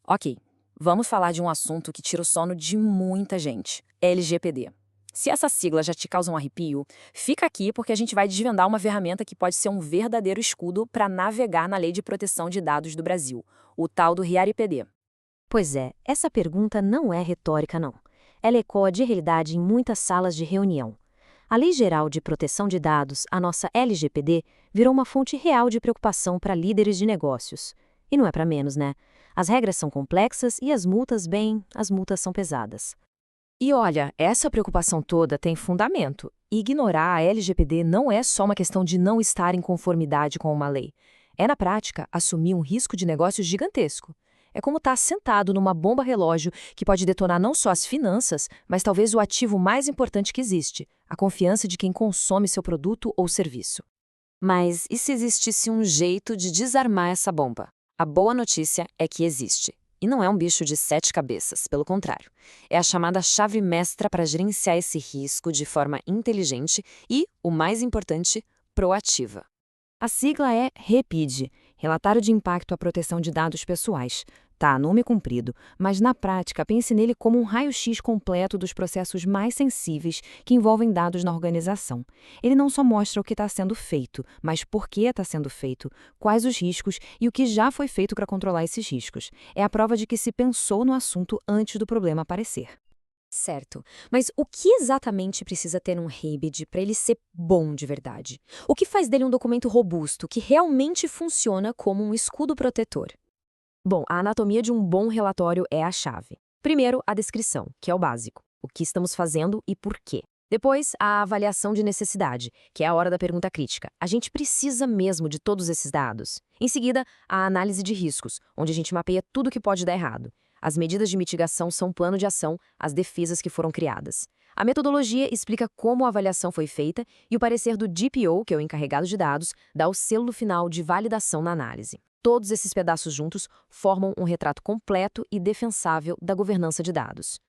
Ok, vamos falar de um assunto que tira o sono de muita gente: LGPD. Se essa sigla já te causa um arrepio, fica aqui porque a gente vai desvendar uma ferramenta que pode ser um verdadeiro escudo para navegar na Lei de Proteção de Dados do Brasil, o tal do RIARIPD. Pois é, essa pergunta não é retórica, não. Ela ecoa de realidade em muitas salas de reunião. A Lei Geral de Proteção de Dados, a nossa LGPD, virou uma fonte real de preocupação para líderes de negócios. E não é para menos, né? As regras são complexas e as multas, bem, as multas são pesadas. E olha, essa preocupação toda tem fundamento. Ignorar a LGPD não é só uma questão de não estar em conformidade com uma lei. É, na prática, assumir um risco de negócio gigantesco. É como estar sentado numa bomba relógio que pode detonar não só as finanças, mas talvez o ativo mais importante que existe: a confiança de quem consome seu produto ou serviço. Mas e se existisse um jeito de desarmar essa bomba? A boa notícia é que existe. E não é um bicho de 7 cabeças, pelo contrário. É a chamada chave mestra para gerenciar esse risco de forma inteligente e, o mais importante, proativa. A sigla é REPID, Relatório de Impacto à Proteção de Dados Pessoais. Tá, nome comprido, mas na prática pense nele como um raio-x completo dos processos mais sensíveis que envolvem dados na organização. Ele não só mostra o que está sendo feito, mas por que está sendo feito, quais os riscos e o que já foi feito para controlar esses riscos. É a prova de que se pensou no assunto antes do problema aparecer. Certo. Mas o que exatamente precisa ter um RABID para ele ser bom de verdade? O que faz dele um documento robusto que realmente funciona como um escudo protetor? Bom, a anatomia de um bom relatório é a chave. Primeiro, a descrição, que é o básico. O que estamos fazendo e por quê. Depois, a avaliação de necessidade, que é a hora da pergunta crítica. A gente precisa mesmo de todos esses dados? Em seguida, a análise de riscos, onde a gente mapeia tudo que pode dar errado. As medidas de mitigação são o plano de ação, as defesas que foram criadas. A metodologia explica como a avaliação foi feita e o parecer do DPO, que é o encarregado de dados, dá o selo final de validação na análise. Todos esses pedaços juntos formam um retrato completo e defensável da governança de dados.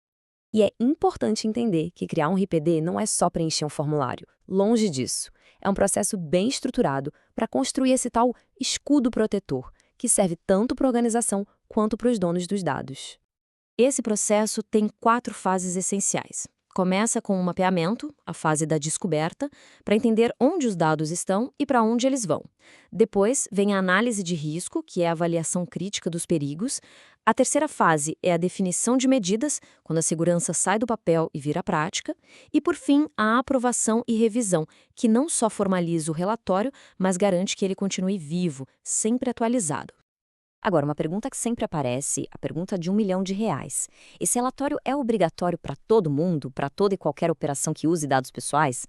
E é importante entender que criar um RPD não é só preencher um formulário. Longe disso. É um processo bem estruturado para construir esse tal escudo protetor, que serve tanto para a organização quanto para os donos dos dados. Esse processo tem 4 fases essenciais. Começa com o mapeamento, a fase da descoberta, para entender onde os dados estão e para onde eles vão. Depois vem a análise de risco, que é a avaliação crítica dos perigos. A terceira fase é a definição de medidas, quando a segurança sai do papel e vira prática. E, por fim, a aprovação e revisão, que não só formaliza o relatório, mas garante que ele continue vivo, sempre atualizado. Agora, uma pergunta que sempre aparece, a pergunta de R$ 1 milhão. Esse relatório é obrigatório para todo mundo, para toda e qualquer operação que use dados pessoais?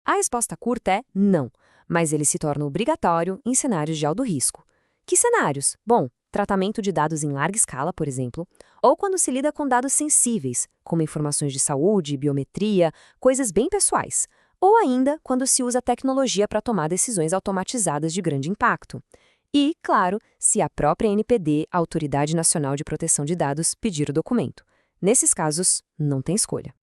A resposta curta é não, mas ele se torna obrigatório em cenários de alto risco. Que cenários? Bom, tratamento de dados em larga escala, por exemplo, ou quando se lida com dados sensíveis, como informações de saúde, biometria, coisas bem pessoais, ou ainda quando se usa tecnologia para tomar decisões automatizadas de grande impacto. E, claro, se a própria NPD, a Autoridade Nacional de Proteção de Dados, pedir o documento. Nesses casos, não tem escolha.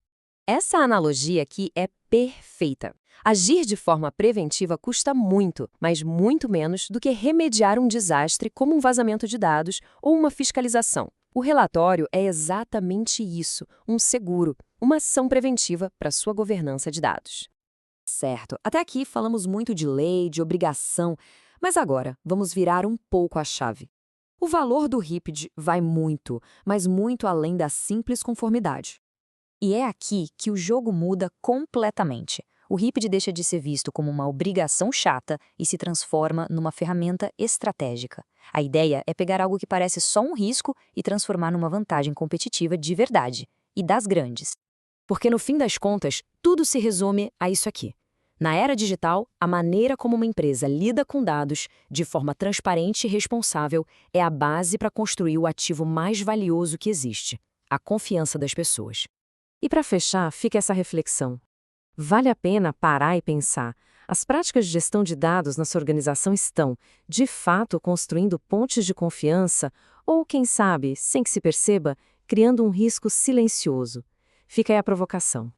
Essa analogia aqui é perfeita. Agir de forma preventiva custa muito, mas muito menos do que remediar um desastre como um vazamento de dados ou uma fiscalização. O relatório é exatamente isso, um seguro, uma ação preventiva para sua governança de dados. Certo, até aqui falamos muito de lei, de obrigação, mas agora vamos virar um pouco a chave. O valor do RIPD vai muito, mas muito além da simples conformidade. E é aqui que o jogo muda completamente. O RIPD deixa de ser visto como uma obrigação chata e se transforma numa ferramenta estratégica. A ideia é pegar algo que parece só um risco e transformar numa vantagem competitiva de verdade, e das grandes. Porque no fim das contas, tudo se resume a isso aqui. Na era digital, a maneira como uma empresa lida com dados de forma transparente e responsável é a base para construir o ativo mais valioso que existe: a confiança das pessoas. E para fechar, fica essa reflexão. Vale a pena parar e pensar: as práticas de gestão de dados na sua organização estão, de fato, construindo pontes de confiança ou, quem sabe, sem que se perceba, criando um risco silencioso? Fica aí a provocação.